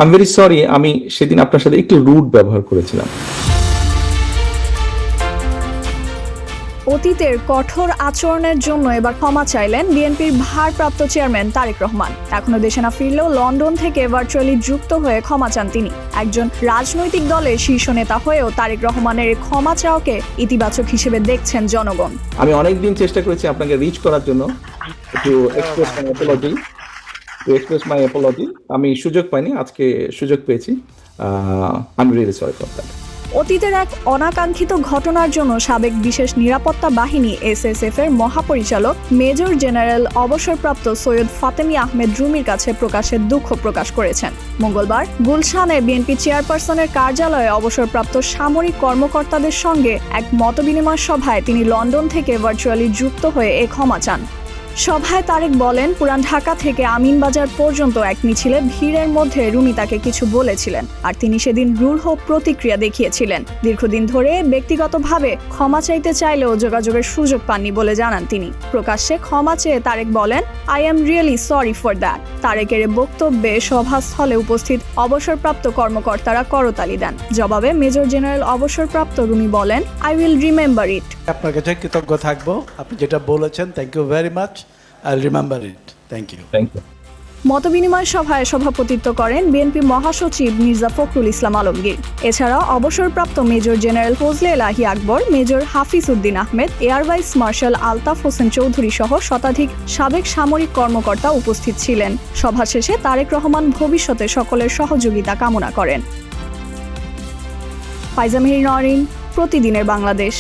I am very sorry, আমি সেদিন আপনার সাথে একটু রুড ব্যবহার করেছিলাম। অতীতের কঠোর আচরণের জন্য এবার ক্ষমা চাইলেন বিএনপির ভারপ্রাপ্ত চেয়ারম্যান তারেক রহমান। এখনো দেশে না ফিরলেও লন্ডন থেকে ভার্চুয়ালি যুক্ত হয়ে ক্ষমা চান তিনি। একজন রাজনৈতিক দলের শীর্ষ নেতা হয়েও তারেক রহমানের এই ক্ষমা চাওয়াকে ইতিবাচক হিসেবে দেখছেন জনগণ। আমি অনেকদিন চেষ্টা করেছি আপনাকে রিচ করার জন্য, একটু এক্সপ্রেস মাই অ্যাপোলজি। আমি সুযোগ পাইনি, আজকে সুযোগ পেয়েছি। I am really sorry for that. অতীতের এক অনাকাঙ্ক্ষিত ঘটনার জন্য সাবেক বিশেষ নিরাপত্তা বাহিনী এসএসএফ এর মহাপরিচালক মেজর জেনারেল অবসরপ্রাপ্ত সৈয়দ ফাতেমী আহমেদ রুমির কাছে প্রকাশ্যে দুঃখ প্রকাশ করেছেন। মঙ্গলবার গুলশানে বিএনপি চেয়ারপারসনের কার্যালয়ে অবসরপ্রাপ্ত সামরিক কর্মকর্তাদের সঙ্গে এক মতবিনিময় সভায় তিনি লন্ডন থেকে ভার্চুয়ালি যুক্ত হয়ে এ ক্ষমা চান। সভায় তারেক বলেন, পুরান ঢাকা থেকে আমিনবাজার পর্যন্ত এক মিছিলে ভিড়ের মধ্যে রুমি তাকে কিছু বলেছিলেন, আর তিনি সেদিন রূঢ় প্রতিক্রিয়া দেখিয়েছিলেন। দীর্ঘদিন ধরে ব্যক্তিগতভাবে ক্ষমা চাইতে চাইলেও যোগাযোগের সুযোগ পাননি বলে জানান তিনি। প্রকাশ্যে ক্ষমা চেয়ে তারেক বলেন, I am really sorry for that. তারেকের বক্তব্যে সভাস্থলে উপস্থিত অবসরপ্রাপ্ত কর্মকর্তারা করতালি দেন। জবাবে মেজর জেনারেল অবসরপ্রাপ্ত রুমি বলেন, আই উইল রিমেম্বার ইট। আপনার কাছে কৃতজ্ঞ থাকবো, আপনি যেটা বলেছেন। Thank you very much, I remember it. Thank you. মতবিনিময় সভায় সভাপতিত্ব করেন বিএনপি মহাসচিব মির্জা ফখরুল ইসলাম আলমগীর। এছাড়াও অবসরপ্রাপ্ত major general Fazle Elahi Akbar, major Hafiz Uddin Ahmed, air vice marshal Altaf Hossain Chowdhury সহ শতাধিক সাবেক সামরিক কর্মকর্তা উপস্থিত ছিলেন। সভা শেষে তারেক রহমান ভবিষ্যতে সকলের সহযোগিতা কামনা করেন। ফাইজা মেহের নওরিন, প্রতিদিনের বাংলাদেশ।